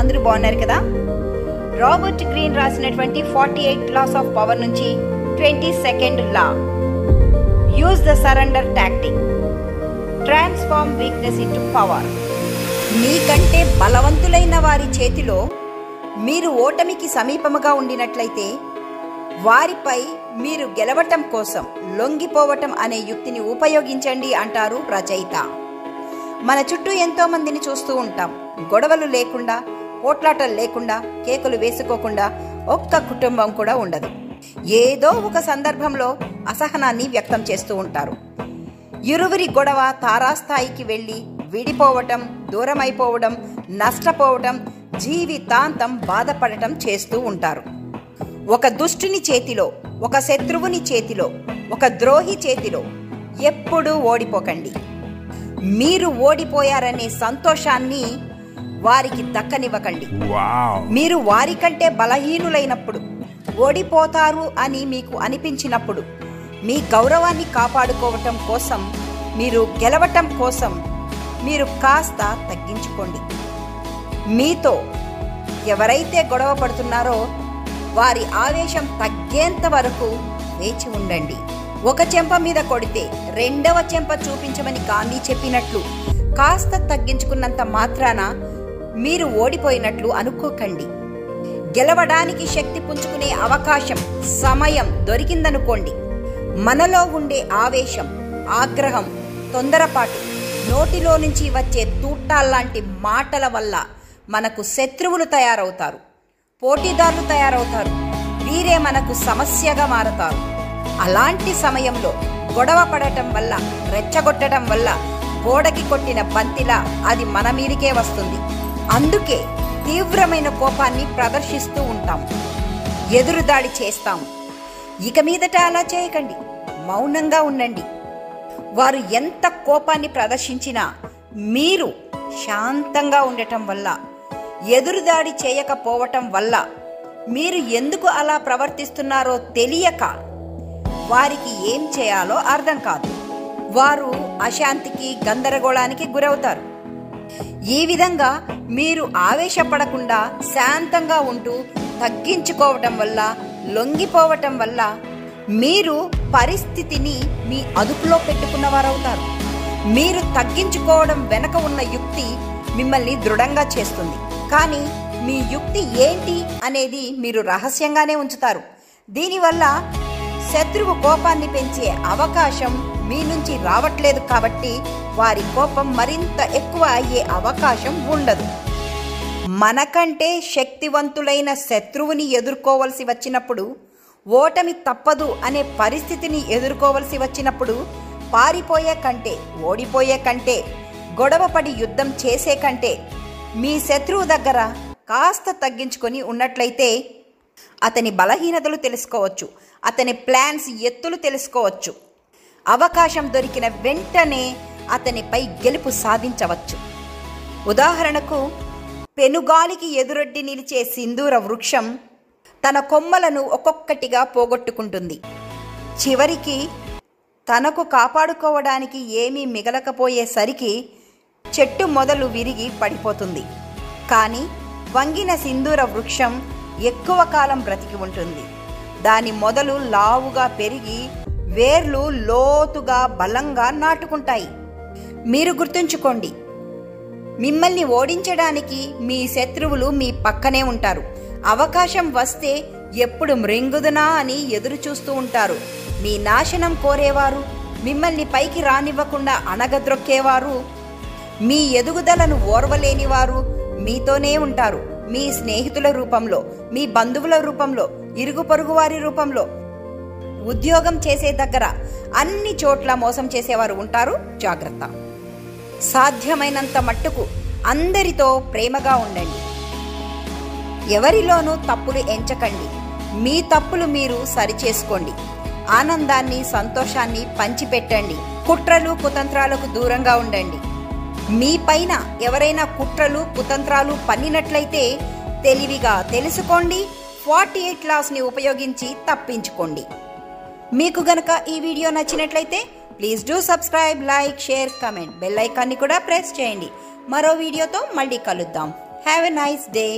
అందరూ బాగున్నారు కదా? రాబర్ట్ గ్రీన్ రాసినటువంటి 48 లాస్ ఆఫ్ పవర్ నుంచి 22nd law, use the surrender tactic, transform weakness into power. మీకంటే బలవంతులైన వారి చేతిలో మీరు ఓటమికి సమీపముగా ఉండినట్లయితే వారిపై మీరు గెలవటం కోసం లొంగిపోవటం అనే యుక్తిని ఉపయోగించండి అంటారు రచయిత. మన చుట్టూ ఎంతో మందిని చూస్తూ ఉంటాం. గొడవలు లేకుండా, పోట్లాటలు లేకుండా, కేకులు వేసుకోకుండా ఒక్క కుటుంబం కూడా ఉండదు. ఏదో ఒక సందర్భంలో అసహనాన్ని వ్యక్తం చేస్తూ ఉంటారు. ఇరువురి గొడవ తారాస్థాయికి వెళ్ళి విడిపోవటం, దూరమైపోవడం, నష్టపోవటం, జీవితాంతం బాధపడటం చేస్తూ ఉంటారు. ఒక దుష్టుని చేతిలో, ఒక శత్రువుని చేతిలో, ఒక ద్రోహి చేతిలో ఎప్పుడూ ఓడిపోకండి. మీరు ఓడిపోయారనే సంతోషాన్ని వారికి దక్కనివ్వకండి. మీరు వారికంటే బలహీనులైనప్పుడు, ఓడిపోతారు అని మీకు అనిపించినప్పుడు మీ గౌరవాన్ని కాపాడుకోవటం కోసం, మీరు గెలవటం కోసం మీరు కాస్త తగ్గించుకోండి. మీతో ఎవరైతే గొడవ పడుతున్నారో వారి ఆవేశం తగ్గేంత వరకు వేచి ఉండండి. ఒక చెంప మీద కొడితే రెండవ చెంప చూపించమని గాంధీ చెప్పినట్లు కాస్త తగ్గించుకున్నంత మాత్రాన మీరు ఓడిపోయినట్లు అనుకోకండి. గెలవడానికి శక్తి పుంజుకునే అవకాశం, సమయం దొరికిందనుకోండి, మనలో ఉండే ఆవేశం, ఆగ్రహం, తొందరపాటు, నోటిలో నుంచి వచ్చే తూటాల్లాంటి మాటల వల్ల మనకు శత్రువులు తయారవుతారు, పోటీదారులు తయారవుతారు. వీరే మనకు సమస్యగా మారతారు. అలాంటి సమయంలో గొడవ పడటం వల్ల, రెచ్చగొట్టడం వల్ల గోడకి కొట్టిన బంతిలా అది మన మీదికే వస్తుంది. అందుకే తీవ్రమైన కోపాన్ని ప్రదర్శిస్తూ ఉంటాం, ఎదురుదాడి చేస్తాం. ఇక మీదట అలా చేయకండి, మౌనంగా ఉండండి. వారు ఎంత కోపాన్ని ప్రదర్శించినా మీరు శాంతంగా ఉండటం వల్ల, ఎదురుదాడి చేయకపోవటం వల్ల, మీరు ఎందుకు అలా ప్రవర్తిస్తున్నారో తెలియక వారికి ఏం చేయాలో అర్థం కాదు. వారు అశాంతికి, గందరగోళానికి గురవుతారు. ఈ విధంగా మీరు ఆవేశపడకుండా శాంతంగా ఉంటూ తగ్గించుకోవటం వల్ల, లొంగిపోవటం వల్ల మీరు పరిస్థితిని మీ అదుపులో పెట్టుకున్నవారవుతారు. మీరు తగ్గించుకోవడం వెనక ఉన్న యుక్తి మిమ్మల్ని దృఢంగా చేస్తుంది. కానీ మీ యుక్తి ఏంటి అనేది మీరు రహస్యంగానే ఉంచుతారు. దీనివల్ల శత్రువు కోపాన్ని పెంచే అవకాశం మీ నుంచి రావట్లేదు కాబట్టి వారి కోపం మరింత ఎక్కువ అయ్యే అవకాశం ఉండదు. మనకంటే శక్తివంతులైన శత్రువుని ఎదుర్కోవలసి వచ్చినప్పుడు, ఓటమి తప్పదు అనే పరిస్థితిని ఎదుర్కోవలసి వచ్చినప్పుడు పారిపోయే కంటే, ఓడిపోయే కంటే, గొడవపడి యుద్ధం చేసే కంటే మీ శత్రువు దగ్గర కాస్త తగ్గించుకొని ఉన్నట్లయితే అతని బలహీనతలు తెలుసుకోవచ్చు, అతని ప్లాన్స్, ఎత్తులు తెలుసుకోవచ్చు. అవకాశం దొరికిన వెంటనే అతనిపై గెలుపు సాధించవచ్చు. ఉదాహరణకు, పెనుగాలికి ఎదురొడ్డి నిలిచే సింధూర వృక్షం తన కొమ్మలను ఒక్కొక్కటిగా పోగొట్టుకుంటుంది. చివరికి తనకు కాపాడుకోవడానికి ఏమీ మిగలకపోయేసరికి చెట్టు మొదలు విరిగి పడిపోతుంది. కానీ వంగిన సింధూర వృక్షం ఎక్కువ కాలం బ్రతికి ఉంటుంది. దాని మొదలు లావుగా పెరిగి వేర్లు లోతుగా, బలంగా నాటుకుంటాయి. మీరు గుర్తుంచుకోండి, మిమ్మల్ని ఓడించడానికి మీ శత్రువులు మీ పక్కనే ఉంటారు. అవకాశం వస్తే ఎప్పుడు మృంగుదునా అని ఎదురు చూస్తూ ఉంటారు. మీ నాశనం కోరేవారు, మిమ్మల్ని పైకి రానివ్వకుండా అణగద్రొక్కేవారు, మీ ఎదుగుదలను ఓర్వలేనివారు మీతోనే ఉంటారు. మీ స్నేహితుల రూపంలో, మీ బంధువుల రూపంలో, ఇరుగు పొరుగు వారి రూపంలో, ఉద్యోగం చేసే దగ్గర, అన్ని చోట్ల మోసం చేసేవారు ఉంటారు. జాగ్రత్త. సాధ్యమైనంత మట్టుకు అందరితో ప్రేమగా ఉండండి. ఎవరిలోనూ తప్పులు ఎంచకండి. మీ తప్పులు మీరు సరిచేసుకోండి. ఆనందాన్ని, సంతోషాన్ని పంచిపెట్టండి. కుట్రలు, కుతంత్రాలకు దూరంగా ఉండండి. మీ పైన ఎవరైనా కుట్రలు, కుతంత్రాలు పన్నినట్లయితే తెలివిగా తెలుసుకోండి. 48 లాస్ని ఉపయోగించి తప్పించుకోండి. మీకు గనక ఈ వీడియో నచ్చినట్లయితే please do subscribe, like, share, comment. Bell ఐకాన్ని కూడా ప్రెస్ చేయండి. మరో వీడియోతో మళ్ళీ కలుద్దాం. Have a nice day.